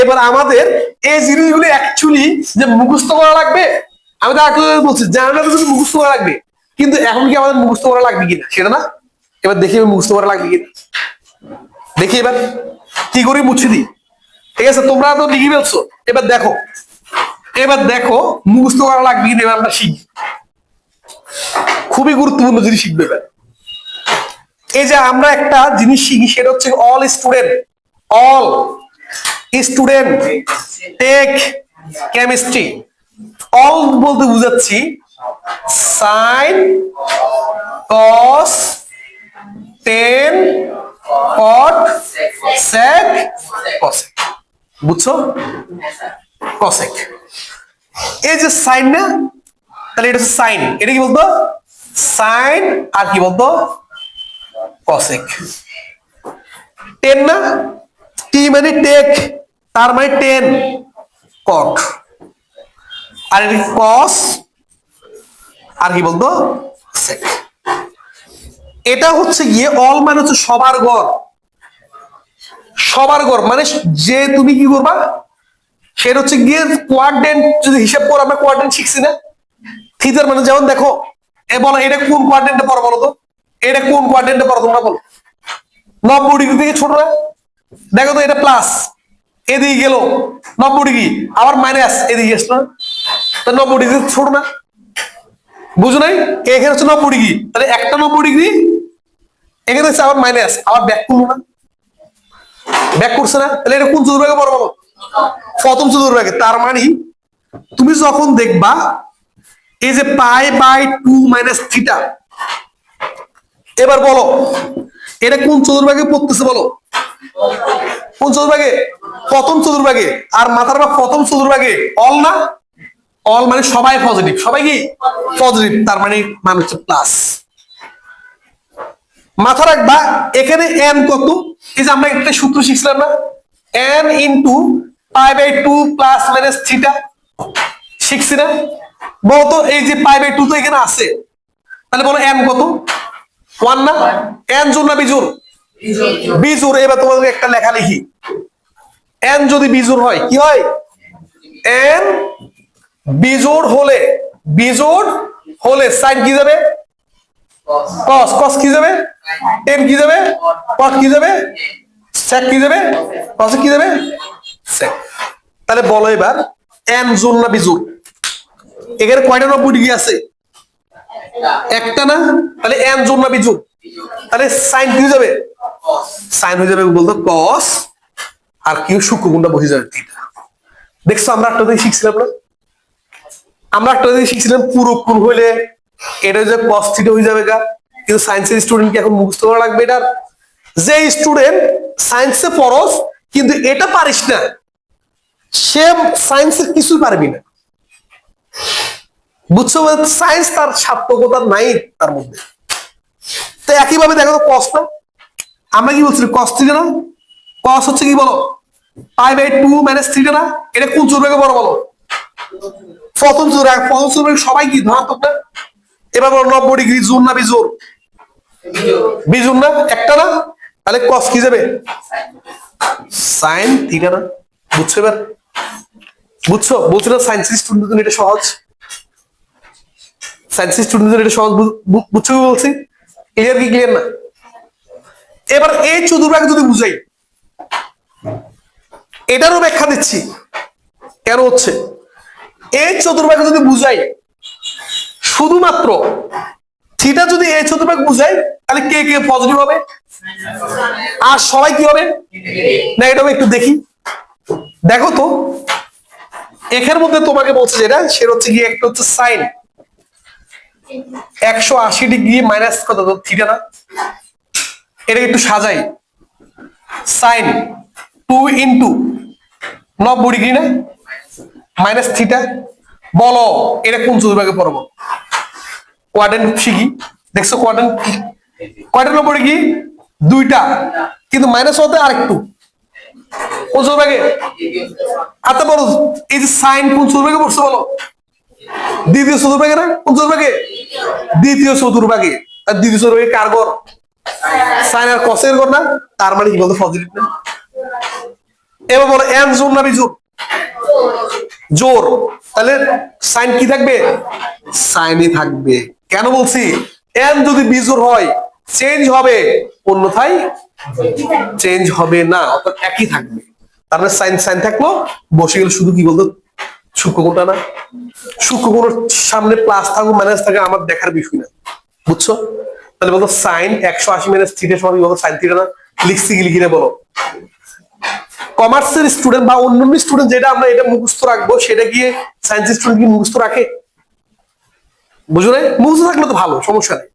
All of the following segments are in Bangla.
এবার আমাদের এই জিনিসগুলি অ্যাকচুয়ালি যে মুখস্থ করা লাগবে, আমি তো আগে বলছি জানাটা শুধু মুখস্থ করা লাগবে, কিন্তু এখন কি আমাদের মুখস্থ করা লাগবে কিনা সেটা না। এবার দেখি মুখস্থ করা লাগবে কিনা, দেখি এবার কি করে মুছে দিই। ঠিক আছে, তোমরা তো লিখে ফেলছো, এবার দেখো, এবার দেখো মুখস্থ করা লাগবে কিনা, এবার আমরা শিখি। খুবই গুরুত্বপূর্ণ জিনিস শিখবে এবার। এই যে আমরা একটা জিনিস শিখি সেটা হচ্ছে all student take chemistry. All বলতে বুঝাচ্ছি sine cos tan cot sec cosec. বুঝছো? কসেক এই যে সাইন না, তাহলে এটা হচ্ছে সাইন, এটা কি বলতো সাইন, আর কি বলতো কসেক। টেন না, টি মানে টেক, তার মানে টেন কট, আর এটা কস, আর কি বলতো সেক। এটা হচ্ছে গিয়ে অল মানে হচ্ছে সবার গড়, সবার গড় মানে যে তুমি কি করবা সেটা হচ্ছে গিয়ে কোয়াড্রেন্ট। যদি হিসাব করো, আমরা কোয়াড্রেন্ট শিখছি না থিটার, মানে যেমন দেখো এ বলো এটা কোন কোয়াড্রেন্টে পড়ো, বলো তো এটা কোন কোয়াড্রেন্টে পড়ো তোমরা বলো। 90 ডিগ্রি থেকে ছোট না, দেখো তো এটা প্লাস এদিকে গেল 90 ডিগ্রি, আবার মাইনাস এদিকে আসলো, তো 90 ডিগ্রি ছোট না, বুঝো নাই? এখানে হচ্ছে 90 ডিগ্রি, তাহলে একটা 90 ডিগ্রি এখানে হচ্ছে আবার মাইনাস, আবার ব্যাক করলো না, ব্যাক করছে না, তাহলে এটা কোন চতুর্ভাগে পড়ো বলো, প্রথম চতুর্ভাগে। তার মানে তুমি যখন দেখবা এই যে পাই বাই 2 মাইনাস থিটা, এবার বলো এটা কোন চতুর্ভাগে পড়তেছে বলো, কোন চতুর্ভাগে? প্রথম চতুর্ভাগে। আর মাথার বা প্রথম চতুর্ভাগে অল না, অল মানে সবাই পজিটিভ, সবাই কি পজিটিভ, তার মানে মান হচ্ছে প্লাস। মাথা রাখবা এখানে এন কত, এই যে আমরা একটা সূত্র শিখছিলাম না, n into pi by 2 plus minus theta, শিখছি না? বলতো এই যে পাই বাই 2 তো এখানে আছে, তাহলে বলো এন কত? 1 না? এন জোর না বিজোর? বিজোর। এবার তোমাদের একটা লেখা লিখি, এন যদি বিজোর হয় কি হয়, এন বিজোড় হলে সাইন কি যাবে, কস, কস কি যাবে, টেন কি যাবে, কট কি যাবে, সেক কি যাবে, কস কি যাবে, সেক। তাহলে বলো এবার এন জোড় না বিজোড়? এখানে কয়টা 90 ডিগ্রি আছে? একটা না, তাহলে এন জোড় না বিজোড়? তাহলে সাইন কি যাবে, সাইন হয়ে যাবে বলতো কস, আর কি সূক্ষ্মগুণটা বসে যাবে থিটা। দেখছো আমরা একটা জিনিস শিখছিলাম না, আমরা একটা জিনিস শিখছিলাম পুরো কোণ হইলে এটা যে কস থিটা হয়ে যাবে গা, কিন্তু সায়েন্সের স্টুডেন্ট কি এখন মুখস্থ করা লাগবে এটা? যে স্টুডেন্ট সায়েন্সে পড়স কিন্তু এটা পারিস না, সে সায়েন্সের কিছু পারবি না, বুঝছো? সায়েন্স তার সার্থকতা নাই তার মধ্যে। তো একইভাবে দেখো তো কস না, আমরা কি বলছি কস থিটা না, কস হচ্ছে কি বলো পাই বাই 2 মাইনাস থিটা না, এটা কোন চতুর্ভাগে বড় বলো, প্রথম চতুর্ভাগ। প্রথম চতুর্ভাগে সবাই কি ধনাত্মক না? এবার বলো 90 ডিগ্রি জোর না বিজোর? বিজোর না, একটা না, তাহলে কস কি যাবে, সাইন থিটা না। বুঝছো এবার? বুঝছো? বলছো না সায়েন্সের স্টুডেন্টদের এটা সহজ, সায়েন্সের স্টুডেন্টদের এটা সহজ, বুঝছো কি বলছি? ক্লিয়ার কি ক্লিয়ার না? এবার এই চতুর্ভাগ যদি বুঝাই, এটারও ব্যাখ্যা দিচ্ছি কেন হচ্ছে। এই চতুর্ভাগ যদি বুঝাই, শুধুমাত্র থিটা যদি এই চতুর্ভাগ বুঝাই, তাহলে কে কে পজিটিভ হবে আর সবাই কি হবে নেগেটিভ? একটু দেখি, দেখো তো এখানের মধ্যে তোমাকে বলছে যেটা, সেটা হচ্ছে কি একটা হচ্ছে সাইন 180 ডিগ্রি মাইনাস কত থিটা না, এটা একটু সাজাই, সাইন 2 ইন্টু 90 ডিগ্রি না মাইনাস থিটা। বলো এটা কোন চতুর্ভাগে পড়বো? কোয়াড্রেন্ট শিখি, দেখছো কোয়াড্রেন্ট কয়টা 90 ডিগ্রি? দুইটা, কিন্তু মাইনাস হতে আরেকটু, কোন চতুর্ভাগে? আচ্ছা বলো এই যে সাইন কোন চতুর্ভাগে পড়ছে বলো? দ্বিতীয় চতুর্ভাগে না? কোন চতুর্ভাগে? দ্বিতীয় চতুর্ভাগে। আর দ্বিতীয় চতুর্ভাগে কার গড়? সাইন আর কসের গড় না, তার মানে কি বলতো পজিটিভ না? এবার বলো এন জোর না বিজোর? জোর। তাহলে সাইন কি থাকবে? সাইনই থাকবে। কেন বলছি? এন যদি বিজোর হয় চেঞ্জ হবে, অন্যথায় চেঞ্জ হবে না, অর্থাৎ একই থাকবে। তার মানে সাইন সাইন থাকলো, বসে গেল শুধু কি বলতো সূক্ষ্মকোণটা না। সূক্ষ্মকোণের সামনে প্লাস থাকুক মাইনাস থাকে আমার দেখার বিষয় না, বুঝছো? তাহলে বলতো সাইন 180 মাইনাস থিটা সমান বলতো সাইন থিটা না। লিখছি কি লিখি না বলো? কমার্সের স্টুডেন্ট বা অন্যান্য স্টুডেন্ট যেটা আমরা এটা মুখস্থ রাখবো সেটা গিয়ে সায়েন্স স্টুডেন্ট কি মুখস্থ রাখে? বুঝো না? মুখস্থ থাকলে তো ভালো, সমস্যা নেই,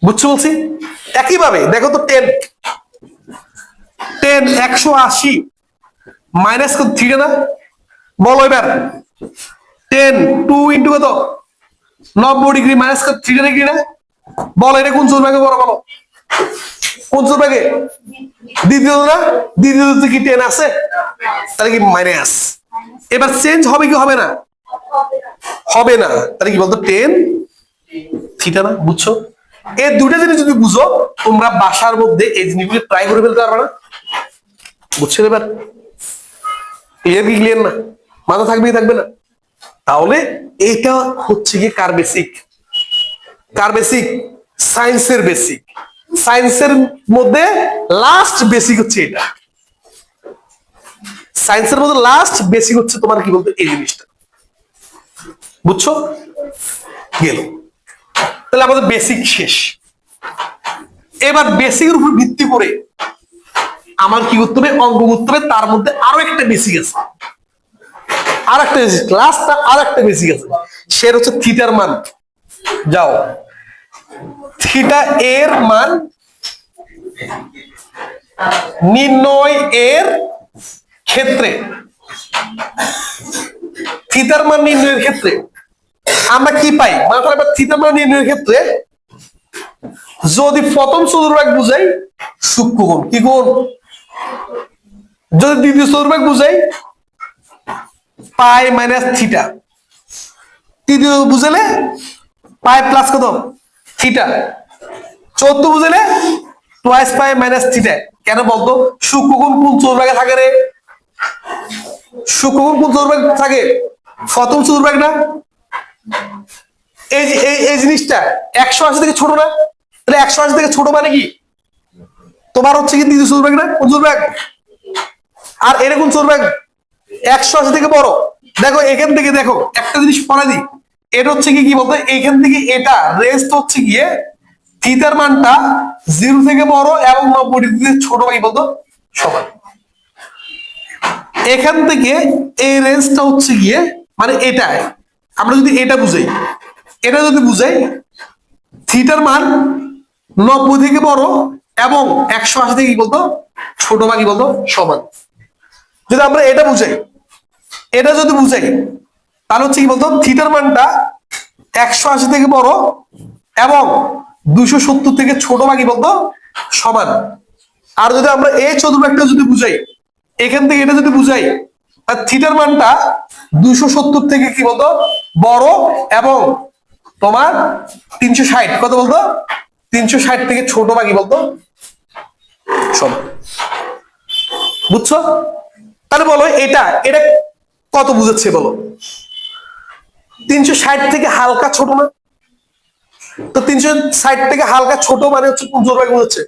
বুঝছো বলছি? একইভাবে দেখো তো 10 180 মাইনাস কত থিটা না? বলো এবার 10 2 ইন্টু কত 90 ডিগ্রি মাইনাস কত থিটা ডিগ্রি না? বলো এটা কোন চতুর্ভাগে বলো, বলো কোন চতুর্ভাগে? দ্বিতীয় না? দ্বিতীয়তে কি 10 আছে? তাহলে কি মাইনাস। এবার চেঞ্জ হবে কি হবে না? হবে না। তাহলে কি বলতো 10 থিটা না? বুঝছো? এই দুটা জিনিস যদি বুঝো তোমরা বাসার মধ্যে এই জিনিসগুলো ট্রাই করে ফেলতে পারবে না, বুঝছো? এবার ক্লিয়ার কি ক্লিয়ার না? মাথা থাকবে কি থাকবে না? তাহলে এটা হচ্ছে কি কার বেসিক? কার বেসিক? সায়েন্সের বেসিক। সায়েন্সের মধ্যে লাস্ট বেসিক হচ্ছে এটা। সায়েন্সের মধ্যে লাস্ট বেসিক হচ্ছে তোমার কি বলতো এই জিনিসটা, বুঝছো? গেল। তাহলে আমাদের বেসিক শেষ। এবার বেসিকের উপর ভিত্তি করে আমার কি করতে হবে? অঙ্ক করতে হবে। তার মধ্যে আরো একটা বেসিক আছে, আর একটা বেসিক, লাস্টটা আর একটা বেসিক আছে, সেটা হচ্ছে থিটার মান। যাও, থিটা এর মান নির্ণয় এর ক্ষেত্রে, থিটার মান নির্ণয়ের ক্ষেত্রে আমরা কি পাই? মানে থিটার মান নির্ণয়ের ক্ষেত্রে যদি প্রথম চতুর্ভাগ বুঝাই সূক্ষ্মকোণ, কি কোণ? যদি দ্বিতীয় চতুর্ভাগ বুঝাই পাই মাইনাস থিটা, তৃতীয় বুঝালে পাই প্লাস কত থিটা, চতুর্থ বুঝালে টুয়াইস পাই মাইনাস থিটা। কেন বলতো? সূক্ষ্মকোণ কোন চতুর্ভাগে থাকে রে? সূক্ষ্মকোণ কোন চতুর্ভাগ থাকে? প্রথম চতুর্ভাগ না? এই এই জিনিসটা 180 থেকে ছোট না? তাহলে 180 থেকে ছোট মানে কি তোমার হচ্ছে কি দ্বিতীয় চতুর্ভাগ না? কোন চতুর্ভাগ? আর এটা কোন চতুর্ভাগ? 180 থেকে বড়। দেখো এখান থেকে দেখো একটা জিনিস পড়া দিই, এটা হচ্ছে কি বলতো এইখান থেকে এটা রেস্ট হচ্ছে গিয়ে থিটার মানটা 0 থেকে বড় এবং 90 ডিগ্রি ছোট কি বলতো সমান। এখান থেকে এই রেঞ্জটা হচ্ছে গিয়ে মানে এটাই আমরা যদি এটা বুঝাই, এটা যদি বুঝাই থিটার মান 90 থেকে বড় এবং 180 থেকে কি বলতো ছোট বা কি বলতো সমান। যদি আমরা এটা বুঝাই, এটা যদি বুঝাই তাহলে হচ্ছে কি বলতো থিটার মানটা 180 থেকে বড় এবং 270 থেকে ছোট বা কি বলতো সমান। আর যদি আমরা এই চতুর্ভাগটা যদি বুঝাই, এখান থেকে এটা যদি বুঝাই, আর থিটার মানটা 270 থেকে কি বলতো বড় এবং তোমার 360 কত বলতো 360 থেকে ছোট বা কি বলতো সমান। বুঝছো? তাহলে বলো এটা এটা কত বুঝাচ্ছে বলো? 360 থেকে হালকা ছোট না? তো 360 থেকে হালকা ছোট মানে হচ্ছে কোন চতুর্ভাগ বুঝাচ্ছে?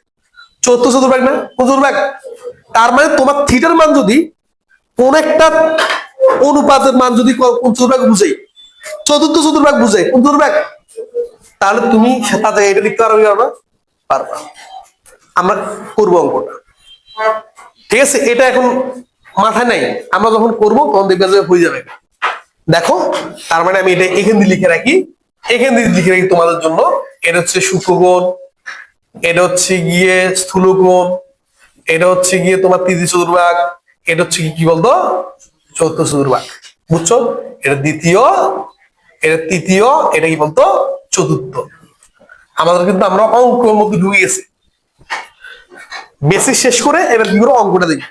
চতুর্থ চতুর্ভাগ না? কোন চতুর্ভাগ? তার মানে তোমার থিটার মান যদি কোন একটা অনুপাতের মান যদি কোন চতুর্ভাগ বুঝাই, চতুর্থ চতুর্ভাগ বুঝাই কোন চতুর্ভাগ, তাহলে তুমি তাতে এটা লিখতে পারবে না? পারবা। আমরা করবো অঙ্কটা, ঠিক আছে? এটা এখন মাথায় নাই, আমরা যখন করবো তখন দেখবে যে হয়ে যাবে। দেখো তার মানে আমি এটা এখান দিয়ে লিখে রাখি, এখান দিয়ে লিখে রাখি তোমাদের জন্য। এটা হচ্ছে সূক্ষ্মকোণ, এটা হচ্ছে গিয়ে স্থূলকোণ, এটা হচ্ছে গিয়ে তোমার তৃতীয় চতুর্ভাগ, এটা হচ্ছে কি বলতো চতুর্থ চতুর্ভাগ। বুঝছো? এটা দ্বিতীয়, এটা তৃতীয়, এটা কি বলতো চতুর্থ। আমাদের কিন্তু আমরা অঙ্কের মধ্যে ঢুকে গেছি। বেসিক শেষ করে এবার কি করো অঙ্কটা দেখি।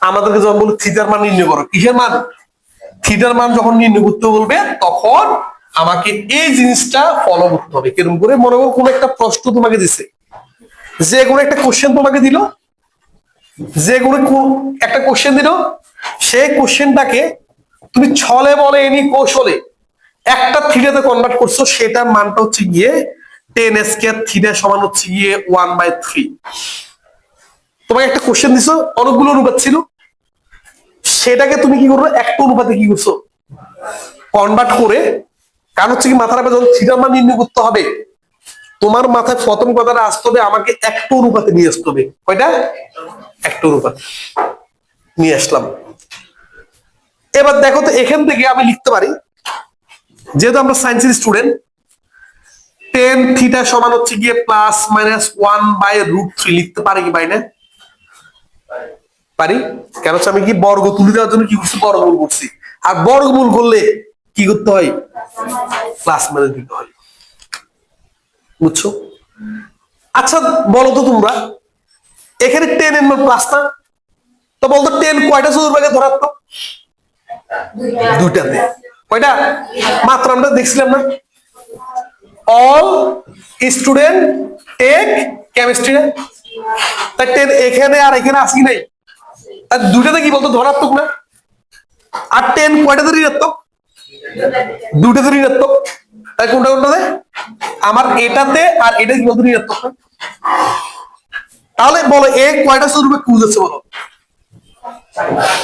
আমাদেরকে যখন বলি থিটার মান নির্ণয় করো, কিসের মান? থিটার মান যখন নির্ণয় করতে বলবে তখন আমাকে এই জিনিসটা ফলো করতে হবে। কিরকম করে? মনে করো কোন একটা প্রশ্ন তোমাকে দিছে, যে কোনো একটা কোশ্চেন তোমাকে দিল, যে কোনো একটা কোশ্চেন দিল, সেই কোশ্চেনটাকে তুমি ছলে বলে এনি কৌশলে একটা থিটাতে কনভার্ট করছো, সেটার মানটা হচ্ছে গিয়ে 10 স্কয়ার থিটা সমান হচ্ছে গিয়ে 1/3। তোমাকে একটা কোশ্চেন দিছো, অনেকগুলো অনুপাত ছিল, সেটাকে তুমি কি করবে, একটা অনুপাতে কি করছো, কনভার্ট করে। কারণ হচ্ছে কি, মাথার যখন থিটার মান নির্ণয় করতে হবে, তোমার মাথায় প্রথম কথাটা আসতে হবে, আমাকে একটা অনুপাতে নিয়ে আসতে হবে। কয়টা? একটা অনুপাত নিয়ে আসলাম। এবার দেখো তো, এখান থেকে আমি লিখতে পারি, যেহেতু আমরা সায়েন্সের স্টুডেন্ট, 10 থিটা সমান হচ্ছে গিয়ে +-1/√3 লিখতে পারি কি পারি না? পারি। কেন হচ্ছে আমি কি বর্গ তুলে দেওয়ার জন্য কি করছি, বর্গমূল করছি। আর বর্গমূল করলে কি করতে হয়, প্লাস মাইনাস দিতে হয়। বুঝছো? আচ্ছা বলো তো তোমরা, এখানে 10 এর মান প্লাস না, তো বলতো 10 কয়টা চতুর্ভাগে ধনাত্মক? দুইটাতে। কয়টা? মাত্র আমরা দেখছিলাম না, অল স্টুডেন্ট টেক কেমিস্ট্রি। তাই 10 এখানে আর এখানে আসি নাই, আর দুইটাতে কি বলতো, ধনাত্মক না? আর 10 কয়টাতে ঋণাত্মক? দুইটাতে ঋণাত্মক। তাই কোনটা কোনটাতে? আমার এটাতে আর এটা কি বলতো, ঋণাত্মক না? তাহলে বলো, এ কয়টা চতুর্ভাগ বুঝাচ্ছে বলো?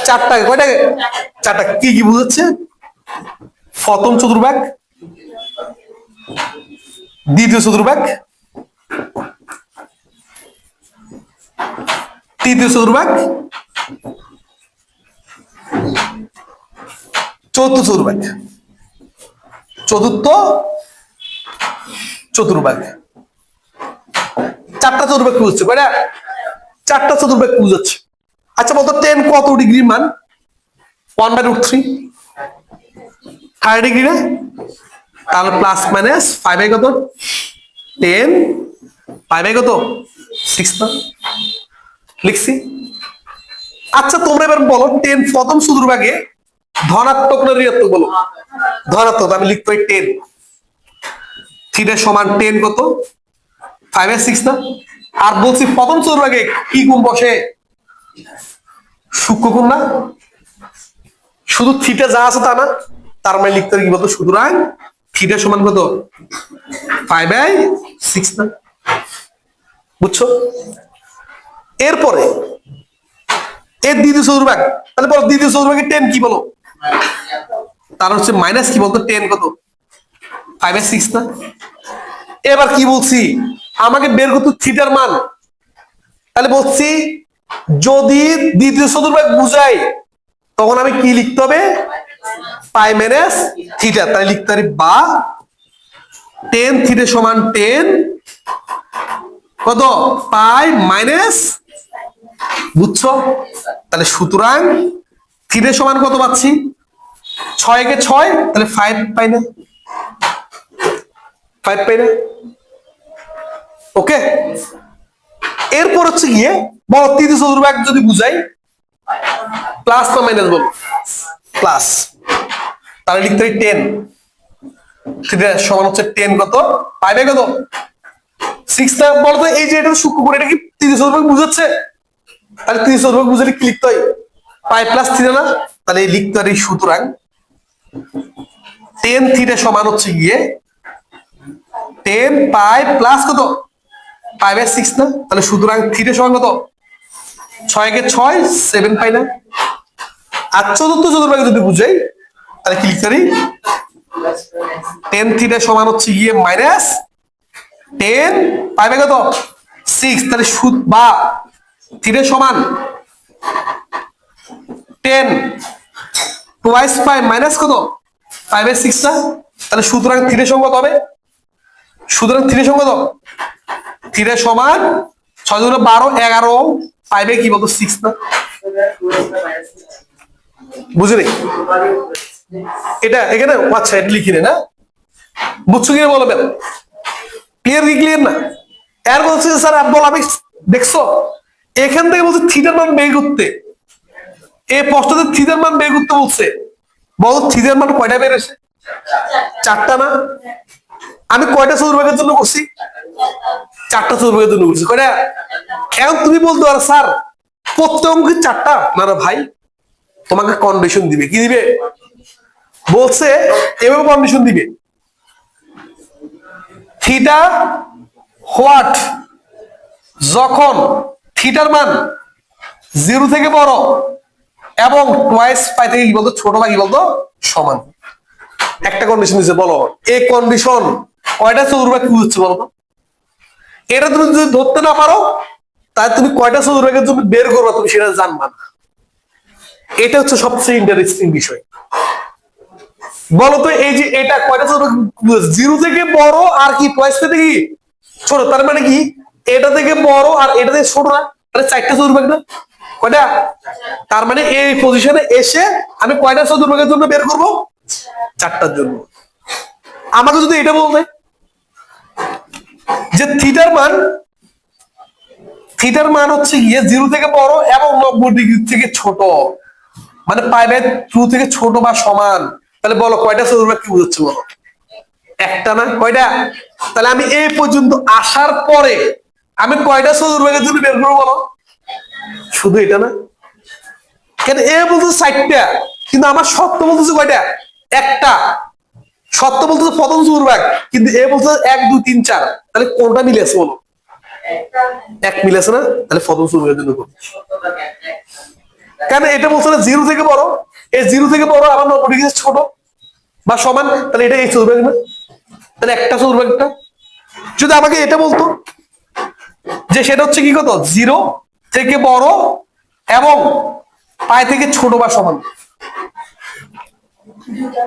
চারটাকে। কয়টাকে? চারটা। কি কি বুঝাচ্ছে? প্রথম চতুর্ভাগ, দ্বিতীয় চতুর্ভাগ, তৃতীয় চতুর্ভাগ, চতুর্থ চতুর্ভাগ, চতুর্থ চতুর্ভাগ। চারটা চতুর্ভাগ বুঝছে। কয়টা? চারটা চতুর্ভাগ বুঝাচ্ছে। আচ্ছা বলতো, 10 কত ডিগ্রি মান? 1/√3। 30 ডিগ্রি না? তাহলে +-5 কত? 10 5 কত? 6 না? লিখছি। আচ্ছা তোমরা এবার বলো, 10 প্রথম চতুর্ভাগে ধনাত্মক না ঋণাত্মক বলো? ধনাত্মক। আমি লিখতে পারি 10। থিটা সমান 10 কত? 5/6 না? আর বলছি প্রথম চতুর্ভাগে কি গুণ বসে? সূক্ষ্ম গুণ না? শুধু থিটা যা আছে তা না, তার মানে লিখতে পারি কি বলতো, সুতরাং থিটা সমান কত? 5/6 না? বুঝছো? এরপরে এর দ্বিতীয় চতুর্ভাগ, তাহলে বলো দ্বিতীয় চতুর্ভাগে 10 কি বলো? তার হচ্ছে মাইনাস কি বলতো, 10 কত? 5/6 না? এবার কি বলছি, আমাকে বের করতে থিটার মান। তাহলে বলছি, যদি দ্বিতীয় চতুর্ভাগ বুঝাই, তখন আমি কি লিখতে হবে, পাই মাইনাস থিটা। তাহলে লিখতে পারি বা 10 থিটা সমান 10 কত? পাই মাইনাস। বুঝছো? তাহলে সুতরাং থিটা সমান কত পাচ্ছি? 6 কে 6, তাহলে 5 পাই না? 5 পাই না? ওকে। এরপর হচ্ছে গিয়ে বড় তৃতীয় চতুর্ভাগ যদি বুঝাই, প্লাস না মাইনাস বলো? প্লাস। তাহলে লিখতে পারি 10 থিটা সমান হচ্ছে 10 কত? 5 কত? 6 না? বলতো এই যে এটা সূক্ষ্ম করে, এটা কি তৃতীয় চতুর্ভাগ বুঝাচ্ছে? তাহলে তৃতীয় চতুর্ভাগ বুঝালে কি লিখতে হয়, পাই প্লাস থিটা না? তাহলে লিখতে পারি সুতরাং 10 থিটা সমান হচ্ছে গিয়ে 10 পাই প্লাস কত? 5/6 না? তাহলে সুতরাং থিটা সমান কত? 6 কে 6, 7 পাই না? আর চতুর্থ চতুর্ভাগে যদি বুঝাই, তাহলে কি লিখতে পারি, 10 থিটা সমান হচ্ছে গিয়ে মাইনাস 10 পাই কত? 6। তাহলে বা থিটা সমান 10 টুয়াইস পাই মাইনাস কত? 5/6 না? তাহলে সুতরাং থিটা সমান কত হবে? সুতরাং থিটা সমান কত? থিটা সমান 6 × 12 11, 5 কি বলতো 6 না? বুঝলি? এটা এখানে আচ্ছা এটা লিখি না? বুঝছো কি বলবে? ক্লিয়ার কি ক্লিয়ার না? এর বলছে স্যার বল, আমি দেখছো এখান থেকে বলছে থিটার মান বের করতে, এই প্রশ্নতে থিটার মান বের করতে বলছে। বলো থিটার মান কয়টা বেরোছে? 4টা না? আমি কয়টা চতুর্ভাগের জন্য করছি? 4টা চতুর্ভাগের জন্য করছি। কয়টা? এখন তুমি বলতে পারো স্যার প্রত্যেক অঙ্কে 4টা না না ভাই, তোমাকে কন্ডিশন দিবে। কি দিবে বলছে? এভাবে কন্ডিশন দিবে, থিটা হোয়াট, যখন থিটার মান 0 থেকে বড় এবং টোয়াইস পাই থেকে কি বলতো ছোট বা কি বলতো সমান। একটা কন্ডিশন দিচ্ছে, বলো এই কন্ডিশন কয়টা চতুর্ভাগ বুঝছে বলো তো? এটা তুমি যদি ধরতে না পারো তাহলে তুমি কয়টা চতুর্ভাগের জন্য বের করবা তুমি সেটা জানবা না। এটা হচ্ছে সবচেয়ে ইন্টারেস্টিং বিষয়। বলতো এই যে এটা কয়টা চতুর্ভাগ? 0 থেকে বড় আর কি টোয়াইস থেকে কি ছোট, তার মানে কি এটা থেকে বড় আর এটা থেকে ছোট না, তাহলে 4টা চতুর্ভাগ না? কয়টা? তার মানে এই পজিশনে এসে আমি কয়টা চতুর্ভাগের জন্য বের করব? 4টার জন্য। আমাকে যদি এটা বলতে যে থিটার মান হচ্ছে গিয়ে 0 থেকে বড় এবং 90 ডিগ্রি থেকে ছোট, মানে π/2 থেকে ছোট বা সমান, তাহলে বলো কয়টা চতুর্ভাগ কি বুঝাচ্ছে বলো? একটা না? কয়টা? তাহলে আমি এই পর্যন্ত আসার পরে আমি কয়টা চতুর্ভাগের জন্য বের করবো বলো? শুধু এটা না? কেন এ বলতেছে 4টা, কিন্তু আমার সত্য বলতেছে কয়টা? একটা। সত্য বলতেছে প্রথম চতুর্ভাগ, কিন্তু এ বলতেছে 1 2 3 4, তাহলে কোনটা মিলে আছে বলো? এক মিলে আছে না? তাহলে প্রথম চতুর্ভাগের জন্য করবো। কেন এটা বলছে না 0 থেকে বড়, এই 0 থেকে বড় আমার 90 ডিগ্রি ছোট বা সমান, তাহলে এটা এই চতুর্ভাগ না? তাহলে একটা চতুর্ভাগটা। যদি আমাকে এটা বলতো যে সেটা হচ্ছে কি কত 0 থেকে বড় এবং পাই থেকে ছোট বা সমান,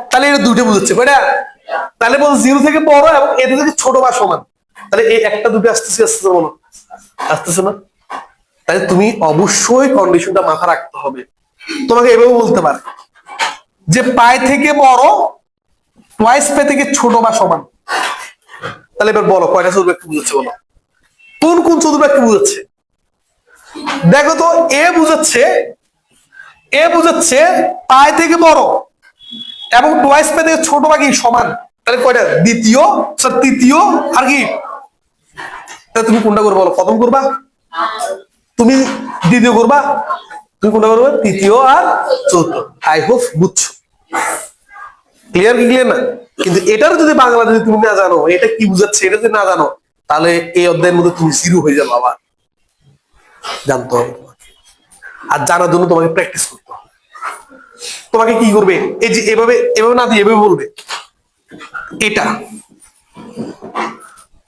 তাহলে এটা দুটো বুঝাচ্ছে কয়টা? তাহলে বল 0 থেকে বড় এবং এটা থেকে ছোট বা সমান, তাহলে এই একটা দুটো আসতেছে আসতেছে বলো? আসতেছে না? তাহলে তুমি অবশ্যই কন্ডিশনটা মাথা রাখতে হবে। তোমাকে এভাবে বলতে পারে যে পাই থেকে বড় টোয়াইস পাই থেকে ছোট বা সমান, তাহলে এবার বলো কয়টা চতুর্ভাগ বুঝাচ্ছে বলো? কোন কোন চতুর্ভাগ বুঝাচ্ছে? দেখো তো, এ বুঝাচ্ছে পাই থেকে বড় এবং টোয়াইস পাই থেকে ছোট বা কি সমান, তাহলে কয়টা? দ্বিতীয়, তৃতীয় আর কি? তাহলে তুমি কোনটা করবে বলো? প্রথম করবা? তুমি দ্বিতীয় করবা? তুমি কোনটা করবে? তৃতীয় আর চতুর্থ। আই হোপ বুঝছো। ক্লিয়ার কি ক্লিয়ার না? কিন্তু এটার যদি বাংলা যদি তুমি না জানো এটা কি বুঝাচ্ছে এটা যদি না জানো, তাহলে এই অধ্যায়ের মধ্যে তুমি জিরো হয়ে যাবে। আবার জানতে হবে তোমাকে, আর জানার জন্য তোমাকে প্র্যাকটিস করতে হবে। তোমাকে কি করবে? এই যে এভাবে এভাবে না দিয়ে এভাবে বলবে এটা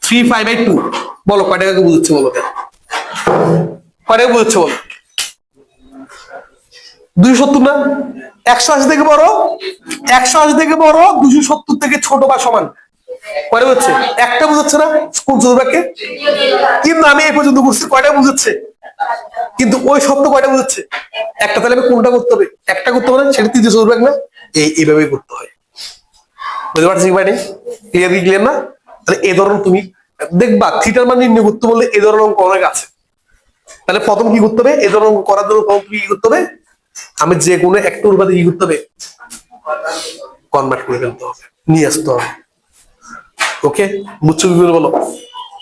3π/2 বলো কয় টাকাকে বুঝাচ্ছে বলো? কয় টাকা বুঝাচ্ছে বলো? 270 না? 180 থেকে বড়, 180 থেকে বড় 270 থেকে ছোট বা সমান, কয়টা বুঝছে? একটা বুঝাচ্ছে না কোন চতুর্ভাগকে? কিন্তু আমি এই পর্যন্ত বুঝছি কয়টা বুঝাচ্ছে, কিন্তু ওই শব্দ কয়টা বুঝাচ্ছে? একটা। তাহলে আমি কোনটা করতে হবে? একটা করতে হবে না? সেটা তৃতীয় চতুর্ভাগ না? এইভাবেই করতে হয়। বুঝতে পারছি কি ভাই? ক্লিয়ার কি ক্লিয়ার না? তাহলে এই ধরনের তুমি দেখবা থিটার মান নির্ণয় করতে বললে এই ধরনের অঙ্ক অনেক আছে। তাহলে প্রথম কি করতে হবে? এই ধরনের অঙ্ক করার জন্য প্রথম কি করতে হবে? আমি যে কোনো একটা অনুপাতে কি করতে হবে? কনভার্ট করে ফেলতে হবে, নিয়ে আসতে হবে। ওকে, বুঝছো কি বলো?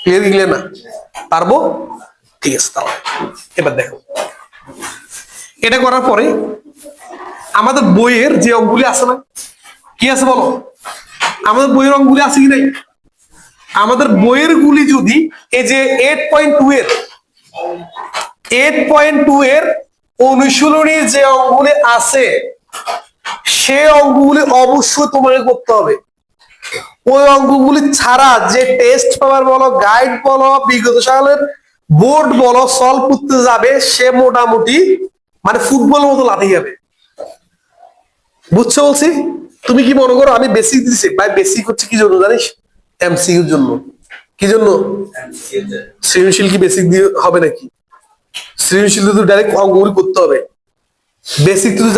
ক্লিয়ার কি ক্লিয়ার না? পারবো? ঠিক আছে। তাহলে এবার দেখো, এটা করার পরে আমাদের বইয়ের যে অঙ্কগুলি আছে না, কি আছে বলো? আমাদের বইয়ের অঙ্কগুলি আছে কি নাই? আমাদের বইয়ের গুলি যদি এই যে 8.2 এর অনুশীলনীর যে অঙ্কগুলি আছে সে অঙ্কগুলি অবশ্যই তোমাকে করতে হবে। ওই অঙ্কগুলি ছাড়া যে টেস্ট পেপার বলো, গাইড বলো, বিগত সালের বোর্ড বলো সলভ করতে যাবে সে মোটামুটি মানে ফুটবল মতো লাথি যাবে। বুঝছো বলছি? তুমি কি মনে করো আমি বেসিক দিচ্ছি ভাই? বেসিক হচ্ছে কি জন্য জানিস? এমসিকিউর জন্য। কি জন্য? সৃজনশীল কি বেসিক দিয়ে হবে নাকি? সৃজনশীল তো ডাইরেক্ট অঙ্কগুলি করতে হবে। বেসিক তুই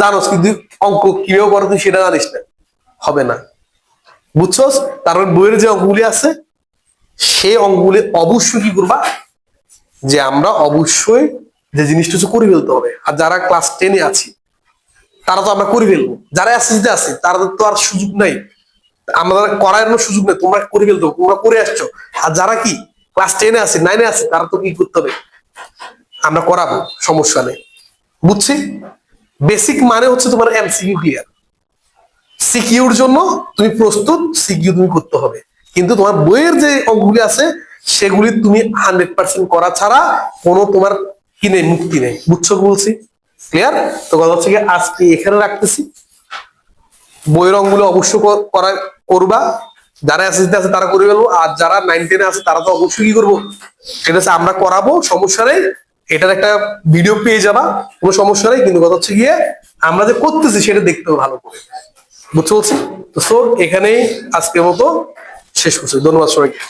জানোস কিন্তু অঙ্ক কিভাবে করো তুই সেটা জানিস না, হবে না। বুঝছস? তারপর বইয়ের যে অঙ্কগুলি আছে সেই অঙ্কগুলি অবশ্যই কি করবা, যে আমরা অবশ্যই যে জিনিসটা হচ্ছে করে ফেলতে হবে। আর যারা ক্লাস 10-এ আছি তারা তো আমরা করে ফেলবো, যারা এসএসসি তে আছে তাদের তো আর সুযোগ নাই, আমাদের করার সুযোগ নেই, তোমরা করে ফেলতে হবে, তোমরা করে আসছো। আর যারা কি ক্লাস 10-এ আছে 9-এ আছে তারা তো কি করতে হবে? আমরা করাবো, সমস্যা নেই, বুঝছি। বেসিক মানে হচ্ছে তোমার এমসিকিউ ক্লিয়ার, সিকিউর জন্য তুমি প্রস্তুত, সিকিউ তুমি করতে হবে, কিন্তু তোমার বইয়ের যে অঙ্কগুলি আছে সেগুলি তুমি 100% করা ছাড়া কোনো তোমার কি নেই, মুক্তি নেই, বুঝছো বলছি? ক্লিয়ার? তো কথা হচ্ছে কি আজকে এখানে রাখতেছি, বইয়ের অঙ্কগুলো অবশ্য করা করবা, যারা এসএসসি আছে তারা করে ফেলবো, আর যারা 9-10 আছে তারা তো অবশ্যই কি করবো, সেটা হচ্ছে আমরা করাবো, সমস্যা নেই, এটার একটা ভিডিও পেয়ে যাবা, কোনো সমস্যা নেই, কিন্তু কথা হচ্ছে গিয়ে আমরা যে করতেছি সেটা দেখতে হবে ভালো করে, বুঝতে বলছি? তো এখানেই আজকের মতো শেষ করছি, ধন্যবাদ সবাইকে।